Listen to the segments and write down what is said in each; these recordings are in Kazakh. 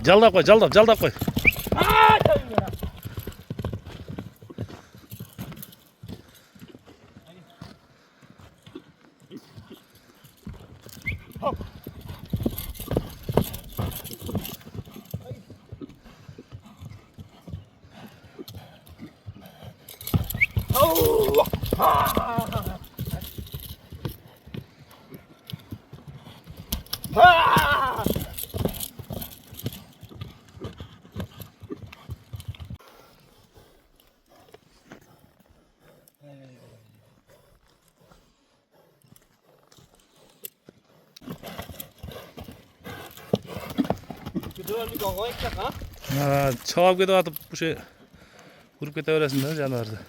Жалдап қой, жалдап қой. Çoğap gidip atıp bu şey vurup keteveresinler canavardı.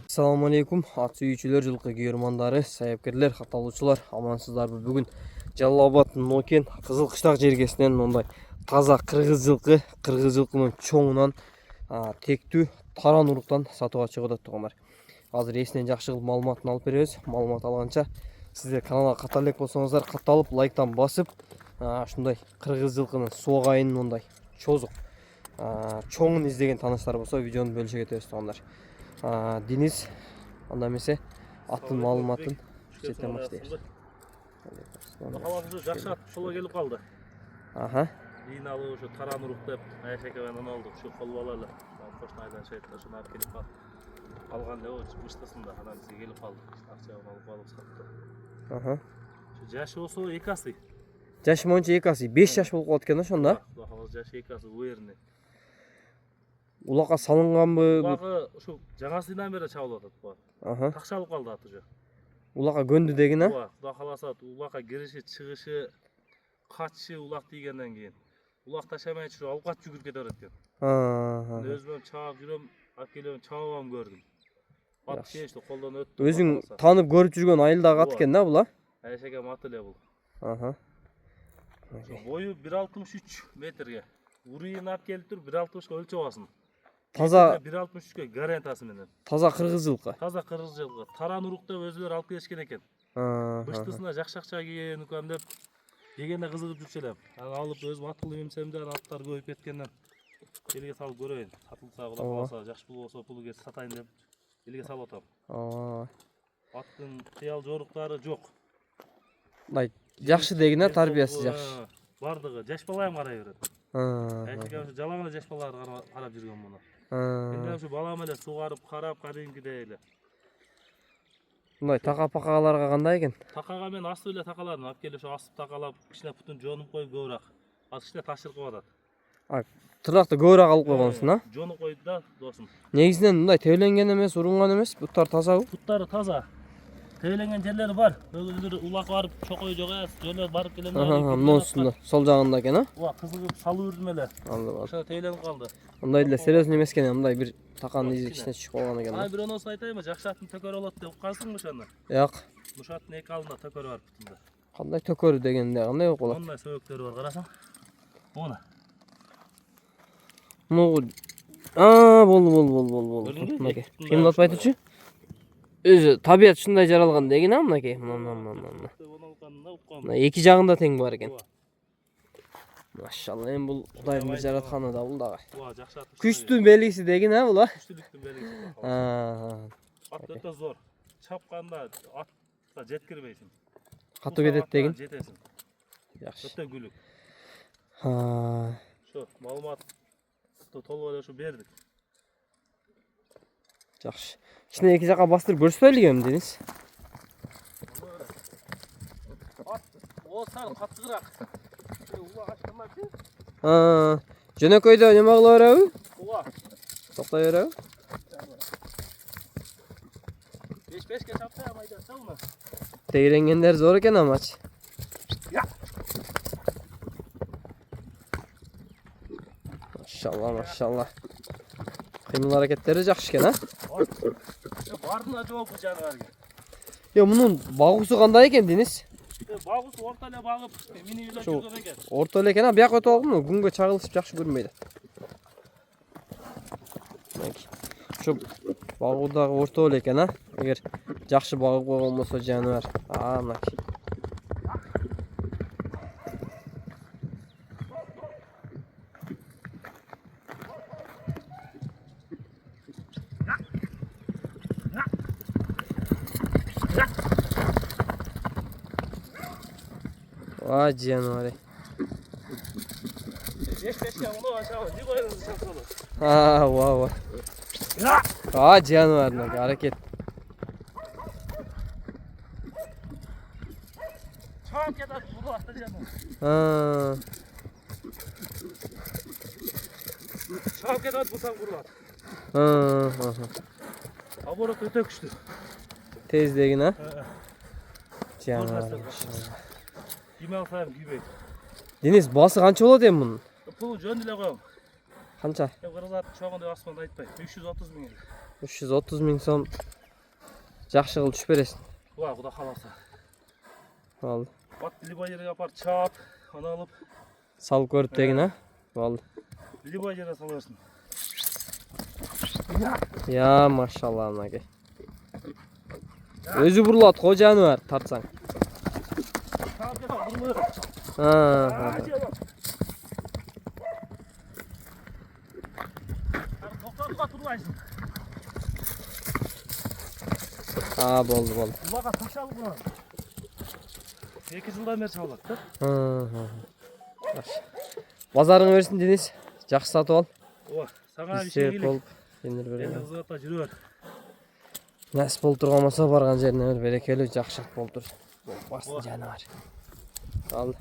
Assalamu alaikum, at sүйүүчүлөр, жылкы күйөрмандары, саяпкерлер, катталуучулар, амансыздарбы? Бүгүн Жалал Абадтын Нокен Кызыл Кыштак жергесинен мындай таза кыргыз жылкынын чоңунан тектүү таран уруктан сатууга чыгып атат бар. Азыр эсинен жакшы кылып маалыматын алып беребиз. Маалымат алганча сиздер каналга ката элек болсоңуздар, катталып лайктан басып, ушундай кыргыз жылкынын соогайынын мындай чозук чоңун издеген тааныштар болсо видеону бөлүшө кетебиз туугандар. Deniz, anda emese attın malumatın çetten başlayır. Havamızı жақсы атып сола келіп қалды. Aha. Дейін алып şu таран ұруқ деп Айшекевенен алдық. Şu қол балалы. Қошын айдан шайтта шын алып келіп қалды. Алған деп о мыштысында анан бізге келіп қалды. Ақшағын алып сатты. Aha. Şu жашы осы 2 асы. Жашы монча 2 асы. 5 жаш болуп калат экен ошондо. Жашы 2 асы уерне. Улакка салынганбы? Улакы şu жаңасынан бері чабылып атат bu. Aha. Тақшалып қалды аты жо. Улакка көндү деген, а? Құда қаласа улакка кириши, чыгышы, катышы улак дегенден кийин. Улак ташамай жүрүп алып кат жүгүрүп кете берет экен. Өзүм чаап жүрөм, алып келем, чабам көрдүм. Ат чечти, колдон өттү. Өзүң таанып көрүп жүргөн айылдагы ат экен да бул, а? Айшекем аты эле бул. Аха. Бою 1.63 метрге. Урыйын алып келип тур 1.63 өлчөп алсын. Таза 1.63 гарантиясы менен. Таза кыргыз жылкы. Таза кыргыз жылкы. Таран урукта өзүлөр алып келишкен экен. Быштысына жакшакча кийген укам деп дегенде кызыгып жүрчү элем. Аны алып өзүм ат кылып эмсем да аттар көбөйүп кеткенден элге салып көрөйүн. Сатылса, кулап калса, жакшы пул болсо пулу кетсе сатайын деп элге салып атам. Аттын кыял жоруктары жок. Мындай жакшы деген, тарбиясы жакшы. Бардыгы жаш балайым карай берет. Айшекем жалаңына жаш балаларды карап жүргөн муну. Мен şu балам эле сугарып, карап, кадимкидей эле. Мындай така-пакаларга кандай экен? Такага мен асып эле такалардым, алып келип ошо асып такалап, кичине бутун жонуп коюп көбүрөөк. Азыр кичине ташыркып атат. Тырнакты көбүрөөк алып койгонсуң, а? Жонуп коюп да, досум. Негизинен мындай тебеленген эмес, урунган эмес, буттар тазабы? Буттары таза. Тебеленген жерлери бар. Өзүлөр улак барып, чокой жок эмес, жерлер барып келем. Монусунда, сол жагында экен, а? Ооба, кызыгып салып үрдүм эле. Алды. Ошо тебеленип калды. Мындай эле серьезный эмес экен, мындай бир таканын изи кичине түшүп калган экен. Бир оносу айтайынбы, жакшы аттын төкөрү болот деп уккансыңбы ошону? Жок. Ушул аттын эки алдында төкөрү бар бутунда. Кандай төкөрү дегенде кандай болуп калат? Мондай сөбөктөрү бар, карасаң. Муну. Болду. Мынакей. Кыймылдатпай турчу. Өзү табият ушундай жаралган деген, а мынакей. Мына. Эки жагында тең бар экен. Машалла, эми бул Кудайдын бир жаратканы да бул дагы. Ооба, жакшы ат. Күчтүү белгиси деген, а бул, а? Күчтүүлүктүн белгиси. Ат өтө зор. Чапканда атка жеткирбейсиң. Катуу кетет деген. Жетесиң. Жакшы. Өтө күлүк. Ошо маалымат толук эле ушу бердик. Жакшы. Кичине эки жакка бастырып көрсөтөлү эми, Дениз. Сары каттыгыраак. Улак ачканмачы? Жөнөкөйдө неме кыла береби? Ооба. Токтой береби? 5-5ке чапса майда салма. Тегеренгендер зор экен амач. Машалла. Кыймыл аракеттери жакшы экен, а? Бардына жооп жаныбарга. Мунун багуусу кандай экен, Дениз? Багуусу орто эле багып, мени үйлөп жүргөн экен. Орто эле экен, бияка өтүп алгын, күнгө чагылышып жакшы көрүнбөйт. ошо багуудагы орто эле экен, а? Эгер жакшы багып койгон болсо жаныбар. Мынакей. Vay canım. Wow. Canım hareket. Çok kadar bu hafta canım. Çok kadar bu san kurlat. Abora kötü küçtü. Tezlegin ha? Canım. Gimel sayım gibi. Deniz bası kança болады endi bunun? Pulu jön dile koyalım. Kança? Kırızat çoğunda asmanda aytpay. 330 bin. 330 ming so'm жақсы қылып түшіп бересің. Vay kuda kalasa. Болды. Bak liba yere yapar çap. Onu alıp. Салып көріп деген, а? Болды. Liba yere salarsın. Я, машалла мынакей. Өзі бұрылады ғой жануар, тартсаң. Болды. Ulağa taşal bunu. 8 yıldan beri çalak da. Базарыңа берсін Денис. Жақсы сатып ал. Ова, sana bir şey болып, gelik. ендір беремін. Енді қызғатта жүрер. Нәсіп болып тұрған болса барған жеріне бір берекелі жақсы болып тұр. Барсын жануар. Алды.